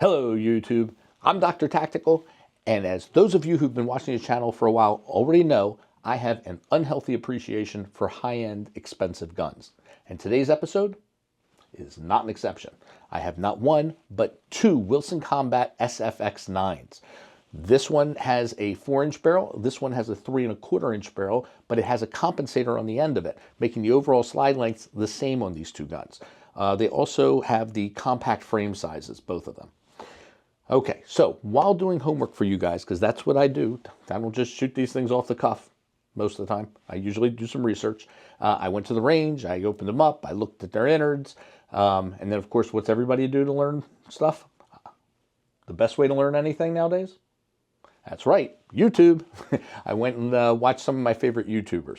Hello YouTube, I'm Dr. Tactical, and as those of you who've been watching this channel for a while already know, I have an unhealthy appreciation for high-end expensive guns. And today's episode is not an exception. I have not one, but two Wilson Combat SFX9s. This one has a 4-inch barrel, this one has a 3¼ inch barrel, but it has a compensator on the end of it, making the overall slide length the same on these two guns. They also have the compact frame sizes, both of them. Okay, so while doing homework for you guys, because that's what I do, I don't just shoot these things off the cuff most of the time. I usually do some research. I went to the range, I opened them up, I looked at their innards, and then of course, what's everybody do to learn stuff? The best way to learn anything nowadays? That's right, YouTube. I went and watched some of my favorite YouTubers.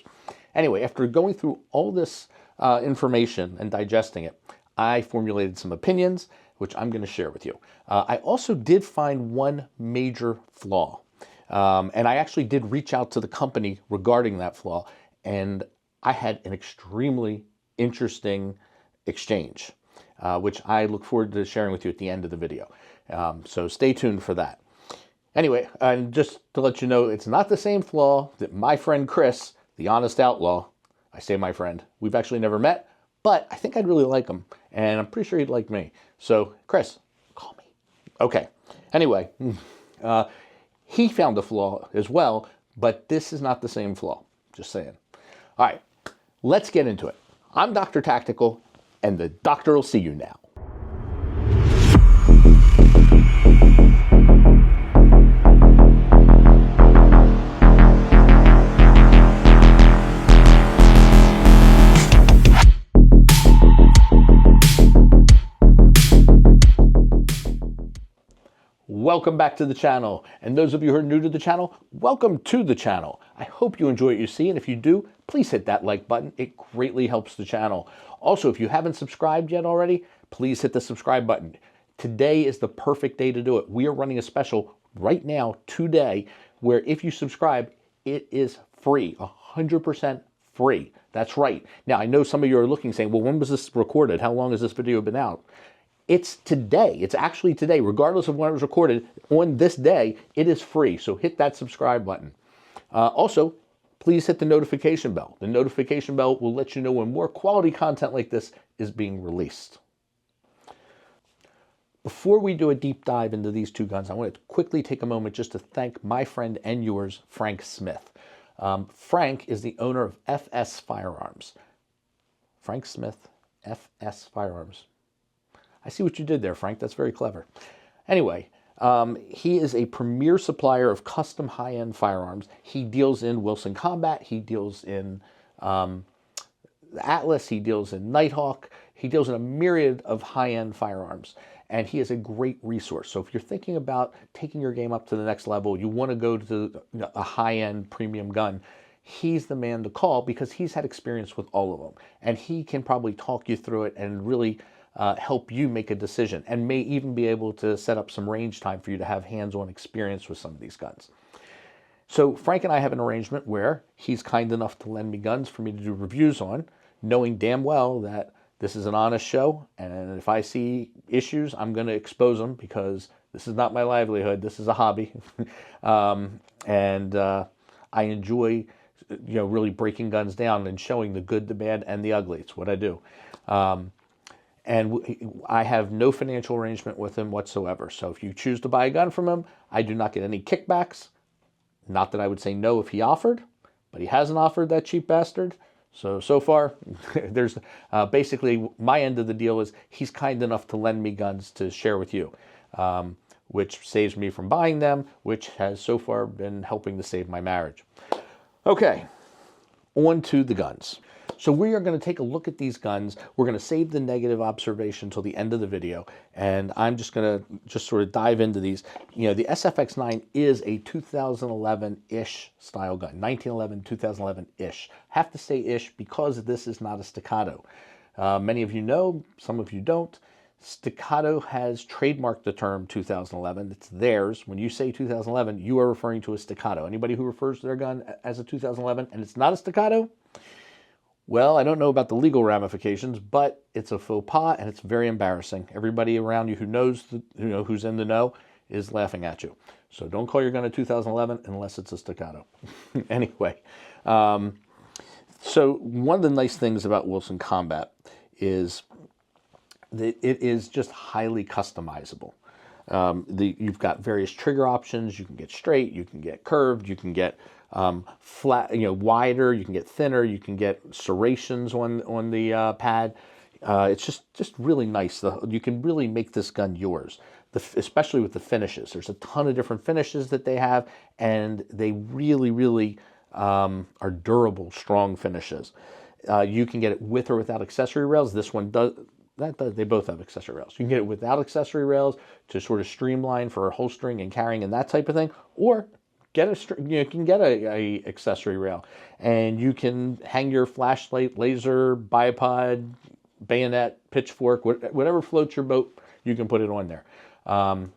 Anyway, after going through all this information and digesting it, I formulated some opinions, which I'm going to share with you. I also did find one major flaw. And I actually did reach out to the company regarding that flaw, and I had an extremely interesting exchange, which I look forward to sharing with you at the end of the video. So stay tuned for that. Anyway, and just to let you know, it's not the same flaw that my friend Chris, the honest outlaw, I say my friend, we've actually never met, but I think I'd really like him, and I'm pretty sure he'd like me. So, Chris, call me. Okay, anyway, he found a flaw as well, but this is not the same flaw, just saying. All right, let's get into it. I'm Dr. Tactical, and the doctor will see you now. Welcome back to the channel, and those of you who are new to the channel, welcome to the channel. I hope you enjoy what you see, and if you do, please hit that like button. It greatly helps the channel. Also, if you haven't subscribed yet already, please hit the subscribe button. Today is the perfect day to do it. We are running a special right now, today, where if you subscribe, it is free, 100% free. That's right. Now, I know some of you are looking saying, well, when was this recorded? How long has this video been out? It's today. It's actually today, regardless of when it was recorded. On this day, it is free. So hit that subscribe button. Also, please hit the notification bell. The notification bell will let you know when more quality content like this is being released. Before we do a deep dive into these two guns, I want to quickly take a moment just to thank my friend and yours, Frank Smith. Frank is the owner of FS Firearms. Frank Smith, FS Firearms. I see what you did there, Frank. That's very clever. Anyway, he is a premier supplier of custom high-end firearms. He deals in Wilson Combat. He deals in Atlas. He deals in Nighthawk. He deals in a myriad of high-end firearms. And he is a great resource. So if you're thinking about taking your game up to the next level, you want to go to a high-end premium gun, he's the man to call because he's had experience with all of them. And he can probably talk you through it and really help you make a decision, and may even be able to set up some range time for you to have hands-on experience with some of these guns. So Frank and I have an arrangement where he's kind enough to lend me guns for me to do reviews on, knowing damn well that this is an honest show, and if I see issues, I'm going to expose them because this is not my livelihood. This is a hobby. I enjoy, really breaking guns down and showing the good, the bad, and the ugly. It's what I do. And I have no financial arrangement with him whatsoever. So if you choose to buy a gun from him, I do not get any kickbacks. Not that I would say no if he offered, but he hasn't offered, that cheap bastard. So far, there's basically my end of the deal is he's kind enough to lend me guns to share with you, which saves me from buying them, which has so far been helping to save my marriage. Okay, on to the guns. So we are going to take a look at these guns. We're going to save the negative observation until the end of the video, and I'm just going to sort of dive into these. The SFX9 is a 2011-ish style gun, 1911, 2011-ish. Have to say ish because this is not a staccato. Many of you know, some of you don't. Staccato has trademarked the term 2011. It's theirs. When you say 2011, you are referring to a staccato. Anybody who refers to their gun as a 2011 and it's not a staccato, Well, I don't know about the legal ramifications, but it's a faux pas and it's very embarrassing. Everybody around you who knows, who's in the know is laughing at you. So don't call your gun a 2011 unless it's a staccato. Anyway, so one of the nice things about Wilson Combat is that it is just highly customizable. You've got various trigger options. You can get straight, you can get curved, you can get flat, wider, you can get thinner, you can get serrations on the pad. It's just really nice. You can really make this gun yours, especially with the finishes. There's a ton of different finishes that they have, and they really, really are durable, strong finishes. You can get it with or without accessory rails. This one does. They both have accessory rails. You can get it without accessory rails to sort of streamline for holstering and carrying and that type of thing, or you can get a accessory rail, and you can hang your flashlight, laser, bipod, bayonet, pitchfork, whatever floats your boat, you can put it on there.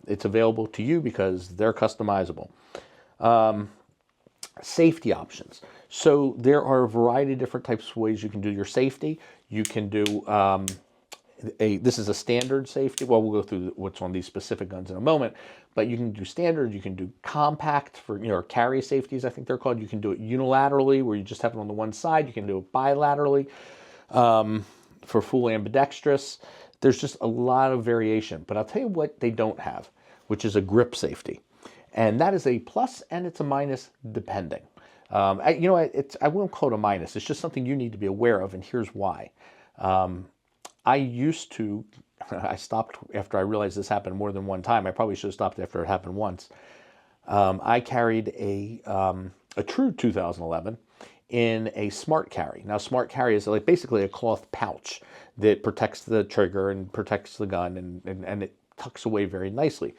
It's available to you because they're customizable. Safety options. So there are a variety of different types of ways you can do your safety. You can do this is a standard safety. Well, we'll go through what's on these specific guns in a moment, but you can do standard, you can do compact for, or carry safeties, I think they're called. You can do it unilaterally, where you just have it on the one side. You can do it bilaterally for full ambidextrous. There's just a lot of variation, but I'll tell you what they don't have, which is a grip safety. And that is a plus and it's a minus depending. I won't call it a minus. It's just something you need to be aware of, and here's why. I stopped after I realized this happened more than one time. I probably should have stopped after it happened once. I carried a true 2011 in a smart carry. Now, smart carry is like basically a cloth pouch that protects the trigger and protects the gun, and it tucks away very nicely.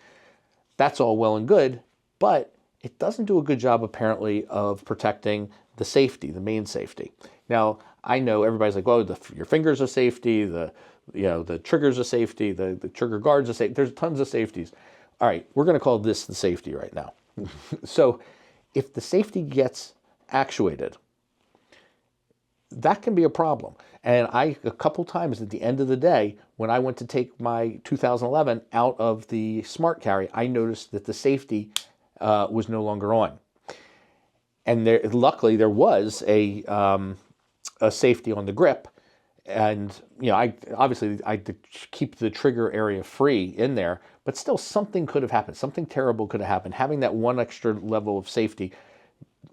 That's all well and good, but it doesn't do a good job apparently of protecting the safety, the main safety. Now, I know everybody's like, well, your fingers are safety, the triggers are safety, the trigger guards are safety. There's tons of safeties. All right, we're going to call this the safety right now. So if the safety gets actuated, that can be a problem. And a couple times at the end of the day, when I went to take my 2011 out of the smart carry, I noticed that the safety was no longer on. And luckily there was a safety on the grip, and I did keep the trigger area free in there, but still something could have happened. Something terrible could have happened. Having that one extra level of safety,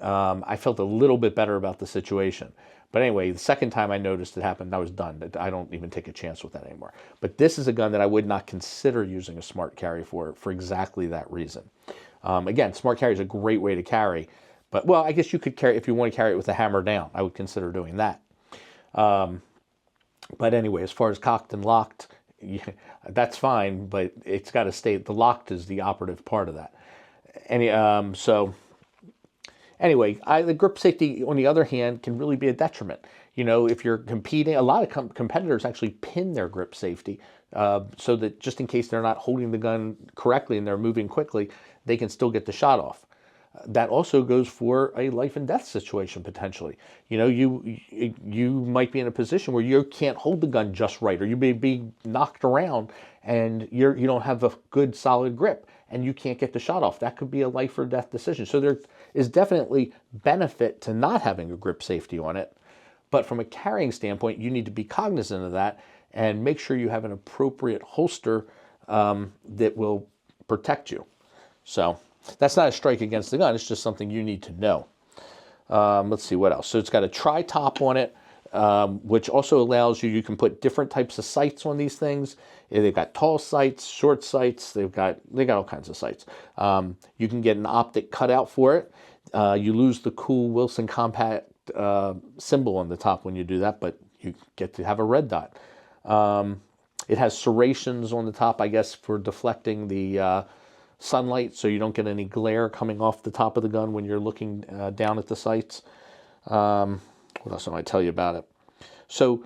I felt a little bit better about the situation. But anyway, the second time I noticed it happened, I was done. I don't even take a chance with that anymore. But this is a gun that I would not consider using a smart carry for exactly that reason. Again, smart carry is a great way to carry, but, well, I guess you could carry, if you want to carry it with a hammer down, I would consider doing that. But anyway, as far as cocked and locked, that's fine, but it's got to stay, the locked is the operative part of that. Anyway, the grip safety, on the other hand, can really be a detriment. If you're competing, a lot of competitors actually pin their grip safety so that just in case they're not holding the gun correctly and they're moving quickly, they can still get the shot off. That also goes for a life and death situation potentially. You might be in a position where you can't hold the gun just right, or you may be knocked around and you don't have a good solid grip and you can't get the shot off. That could be a life or death decision. So there is definitely benefit to not having a grip safety on it. But from a carrying standpoint, you need to be cognizant of that and make sure you have an appropriate holster that will protect you. So that's not a strike against the gun. It's just something you need to know. Let's see what else. So it's got a tri-top on it, which also allows you can put different types of sights on these things. They've got tall sights, short sights. They got all kinds of sights. You can get an optic cutout for it. You lose the cool Wilson Combat symbol on the top when you do that, but you get to have a red dot. It has serrations on the top, I guess, for deflecting the sunlight, so you don't get any glare coming off the top of the gun when you're looking down at the sights. What else am I tell you about it? So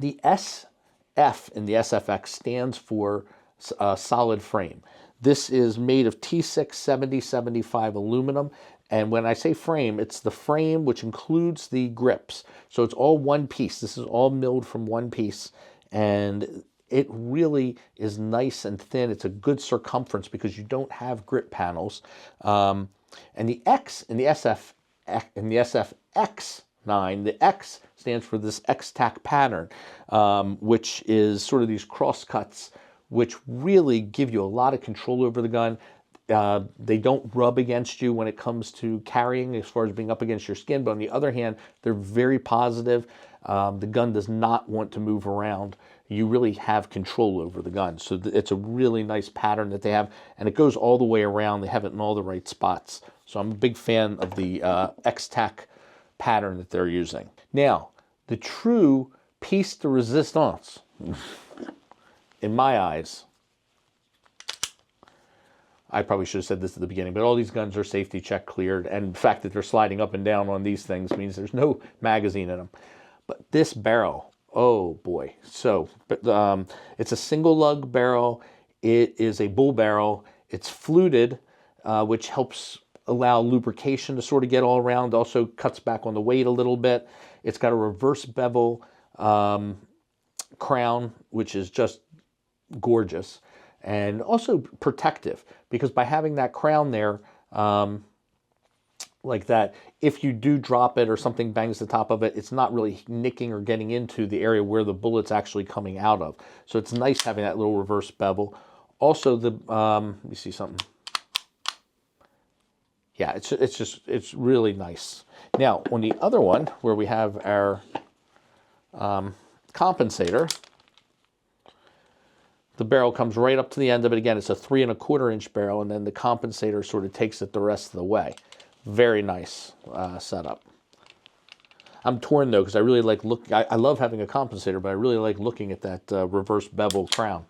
the SF in the SFX stands for solid frame. This is made of T6 7075 aluminum. And when I say frame, it's the frame which includes the grips. So it's all one piece. This is all milled from one piece. And it really is nice and thin. It's a good circumference because you don't have grip panels. And the X in the SFX9, the X stands for this X-Tac pattern, which is sort of these cross cuts, which really give you a lot of control over the gun. They don't rub against you when it comes to carrying as far as being up against your skin, but on the other hand, they're very positive. The gun does not want to move around. You really have control over the gun. So it's a really nice pattern that they have, and it goes all the way around. They have it in all the right spots. So I'm a big fan of the X-Tac pattern that they're using. Now, the true piece de resistance, in my eyes, I probably should have said this at the beginning, but all these guns are safety check cleared, and the fact that they're sliding up and down on these things means there's no magazine in them. But this barrel, oh boy. So it's a single lug barrel. It is a bull barrel. It's fluted, which helps allow lubrication to sort of get all around. Also cuts back on the weight a little bit. It's got a reverse bevel crown, which is just gorgeous, and also protective, because by having that crown there like that, if you do drop it or something bangs the top of it, it's not really nicking or getting into the area where the bullet's actually coming out of. So it's nice having that little reverse bevel. Also, the let me see something. Yeah, it's really nice. Now, on the other one, where we have our compensator, the barrel comes right up to the end of it. Again, it's a 3 1/4 inch barrel, and then the compensator sort of takes it the rest of the way. Very nice setup. I'm torn though, because I really like I love having a compensator, but I really like looking at that reverse bevel crown.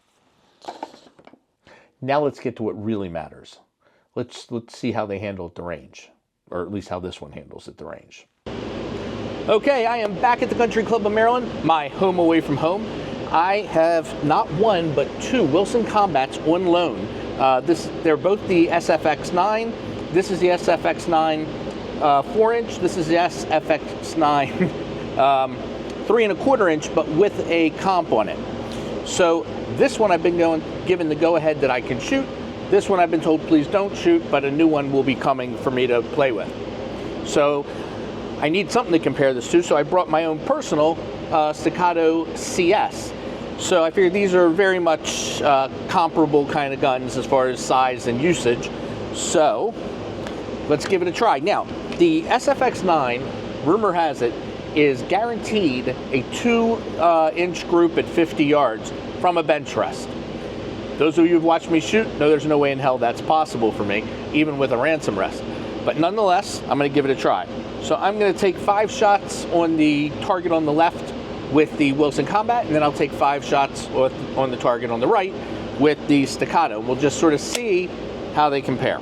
Now let's get to what really matters. Let's see how they handle at the range, or at least how this one handles at the range. Okay, I am back at the Country Club of Maryland, my home away from home. I have not one, but 2 Wilson Combats on loan. They're both the SFX9. This is the SFX9 4-inch. This is the SFX9 3 1/4 inch, but with a comp on it. So this one I've been given the go-ahead that I can shoot. This one I've been told please don't shoot, but a new one will be coming for me to play with. So I need something to compare this to, so I brought my own personal Staccato CS. So I figured these are very much comparable kind of guns as far as size and usage. So let's give it a try. Now, the SFX9, rumor has it, is guaranteed a 2-inch group at 50 yards from a bench rest. Those of you who've watched me shoot know there's no way in hell that's possible for me, even with a ransom rest. But nonetheless, I'm going to give it a try. So I'm going to take 5 shots on the target on the left with the Wilson Combat, and then I'll take 5 shots on the target on the right with the Staccato. We'll just sort of see how they compare.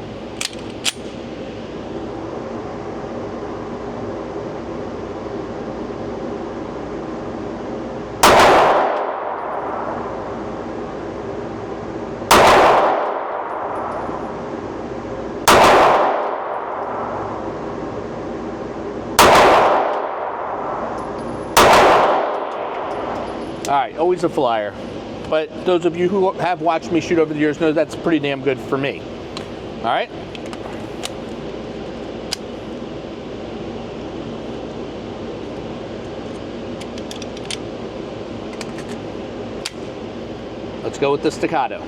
All right, always a flyer. But those of you who have watched me shoot over the years know that's pretty damn good for me. All right? Let's go with the Staccato.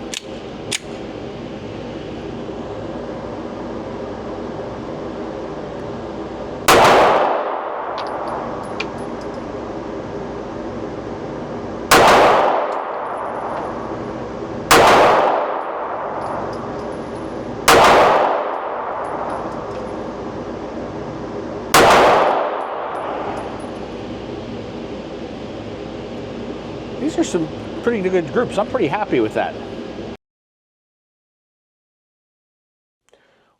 These are some pretty good groups. I'm pretty happy with that.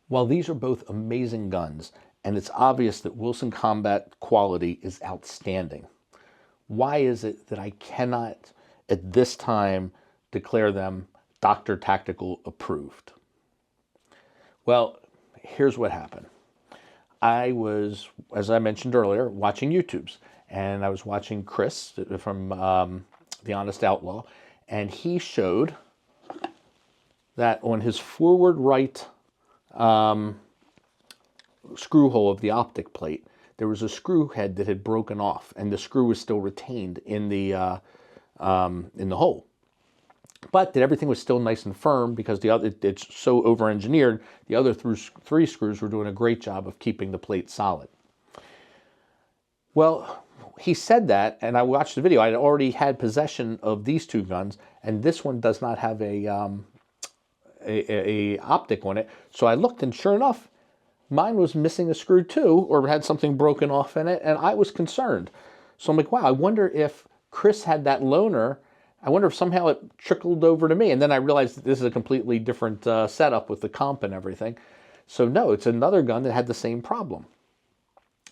While these are both amazing guns, and it's obvious that Wilson Combat quality is outstanding, why is it that I cannot, at this time, declare them DoctorTactical approved. Well, here's what happened. I was, as I mentioned earlier, watching YouTubes, and I was watching Chris from The Honest Outlaw, and he showed that on his forward right screw hole of the optic plate, there was a screw head that had broken off, and the screw was still retained in the hole. But that everything was still nice and firm because it's so over-engineered. The other three screws were doing a great job of keeping the plate solid. Well, he said that, and I watched the video. I had already had possession of these two guns, and this one does not have a optic on it. So I looked, and sure enough, mine was missing a screw too, or had something broken off in it, and I was concerned. So I'm like, wow, I wonder if Chris had that loaner. I wonder if somehow it trickled over to me. And then I realized that this is a completely different setup with the comp and everything. So no, it's another gun that had the same problem.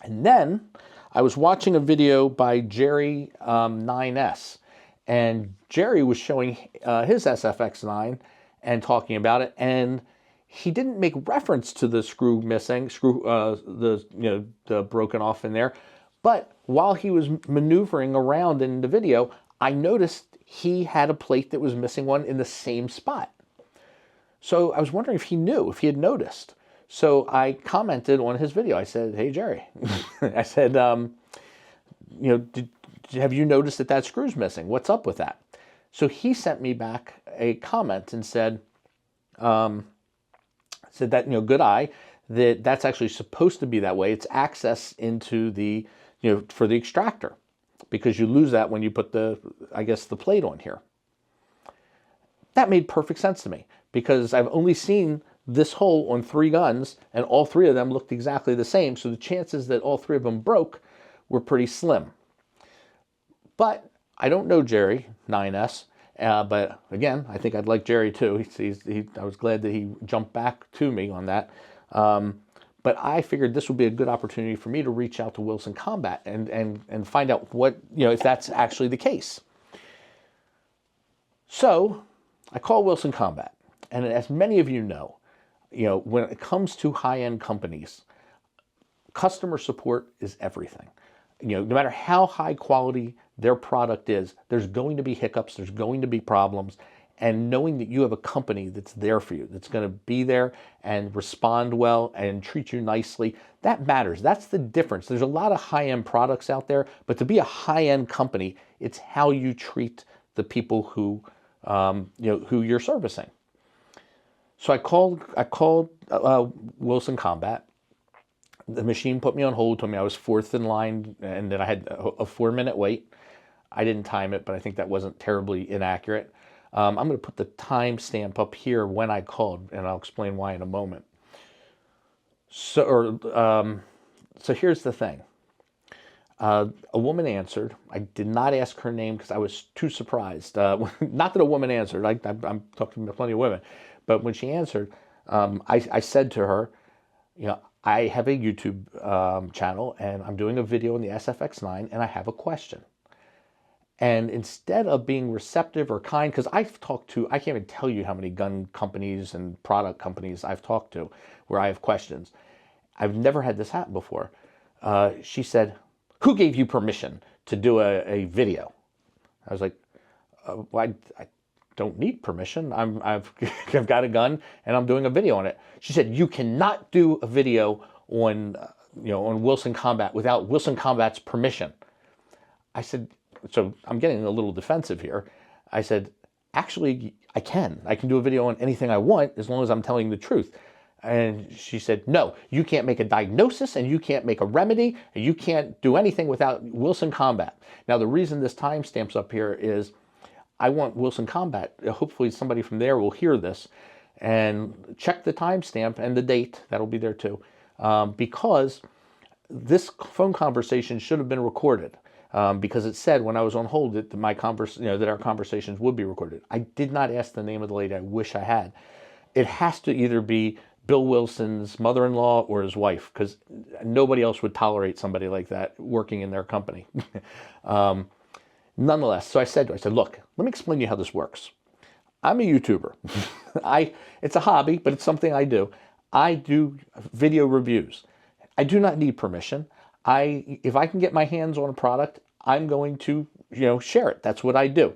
And then I was watching a video by Jerry 9S. And Jerry was showing his SFX9 and talking about it. And he didn't make reference to the screw missing, the broken off in there. But while he was maneuvering around in the video, I noticed he had a plate that was missing one in the same spot. So I was wondering if he knew, if he had noticed. So I commented on his video. I said, hey, Jerry, I said, have you noticed that screw's missing? What's up with that? So he sent me back a comment and said that, good eye, that's actually supposed to be that way. It's access into the, for the extractor, because you lose that when you put the plate on here. That made perfect sense to me, because I've only seen this hole on 3 guns, and all 3 of them looked exactly the same, so the chances that all 3 of them broke were pretty slim. But I don't know Jerry 9S, but again, I think I'd like Jerry too. I was glad that he jumped back to me on that. But I figured this would be a good opportunity for me to reach out to Wilson Combat and find out what, if that's actually the case. So I call Wilson Combat. And as many of you know, when it comes to high-end companies, customer support is everything. No matter how high quality their product is, there's going to be hiccups, there's going to be problems. And knowing that you have a company that's there for you, that's going to be there and respond well and treat you nicely, that matters. That's the difference. There's a lot of high-end products out there, but to be a high-end company, it's how you treat the people who you're servicing. So I called Wilson Combat. The machine put me on hold, told me I was 4th in line, and that I had a 4-minute wait. I didn't time it, but I think that wasn't terribly inaccurate. I'm going to put the timestamp up here when I called, and I'll explain why in a moment. So here's the thing. A woman answered. I did not ask her name because I was too surprised. Not that a woman answered. I'm talking to plenty of women. But when she answered, I said to her, I have a YouTube channel, and I'm doing a video on the SFX9, and I have a question. And instead of being receptive or kind, because I've talked to, I can't even tell you how many gun companies and product companies I've talked to where I have questions. I've never had this happen before. She said, who gave you permission to do a video? I was like, well, I don't need permission. I've got a gun and I'm doing a video on it. She said, you cannot do a video on, on Wilson Combat without Wilson Combat's permission. I said, so I'm getting a little defensive here. I said, actually, I can do a video on anything I want as long as I'm telling the truth. And she said, no, you can't make a diagnosis and you can't make a remedy and you can't do anything without Wilson Combat. Now, the reason this timestamp's up here is I want Wilson Combat. Hopefully somebody from there will hear this and check the timestamp and the date. That'll be there too. Because this phone conversation should have been recorded. Because it said when I was on hold that that our conversations would be recorded. I did not ask the name of the lady. I wish I had. It has to either be Bill Wilson's mother-in-law or his wife, because nobody else would tolerate somebody like that working in their company. Nonetheless, so I said, look, let me explain to you how this works. I'm a YouTuber. It's a hobby, but it's something I do. I do video reviews. I do not need permission. If I can get my hands on a product, I'm going to, share it. That's what I do.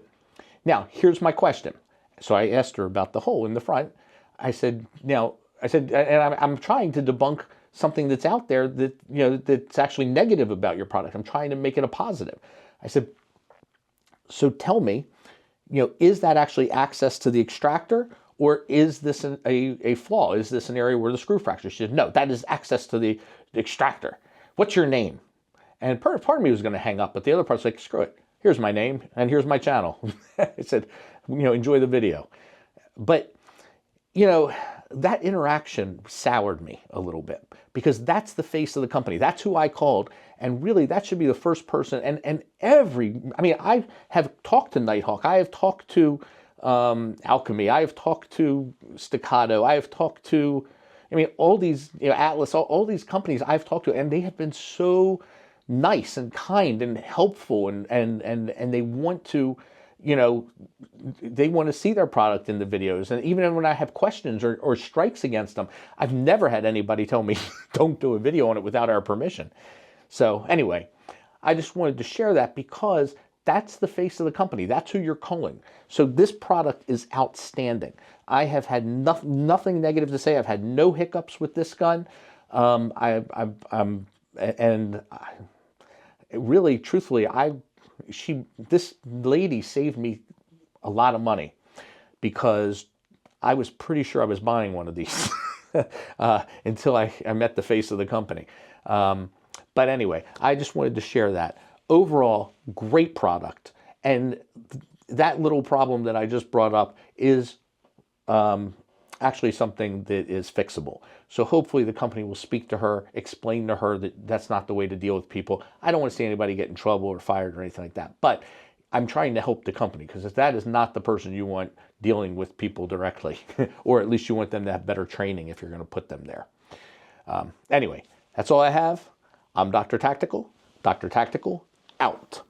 Now, here's my question. So I asked her about the hole in the front. I said, and I'm trying to debunk something that's out there that, that's actually negative about your product. I'm trying to make it a positive. I said, so tell me, is that actually access to the extractor, or is this a flaw? Is this an area where the screw fractures? She said, no, that is access to the extractor. What's your name? And part of me was going to hang up, but the other part's like, screw it. Here's my name, and here's my channel. I said, enjoy the video. But, that interaction soured me a little bit, because that's the face of the company. That's who I called. And really, that should be the first person. And I have talked to Nighthawk. I have talked to Alchemy. I have talked to Staccato. I have talked to, all these, Atlas, all these companies I've talked to, and they have been so nice and kind and helpful, and they want to, they want to see their product in the videos. And even when I have questions or strikes against them, I've never had anybody tell me, don't do a video on it without our permission. So anyway, I just wanted to share that, because that's the face of the company. That's who you're calling. So this product is outstanding. I have had nothing negative to say. I've had no hiccups with this gun. Really, truthfully, this lady saved me a lot of money, because I was pretty sure I was buying one of these until I met the face of the company. But anyway, I just wanted to share that. Overall, great product. And that little problem that I just brought up is actually something that is fixable. So hopefully the company will speak to her, explain to her that that's not the way to deal with people. I don't want to see anybody get in trouble or fired or anything like that. But I'm trying to help the company, because if that is not the person you want dealing with people directly, or at least you want them to have better training if you're going to put them there. Anyway, that's all I have. I'm Dr. Tactical. Dr. Tactical, out.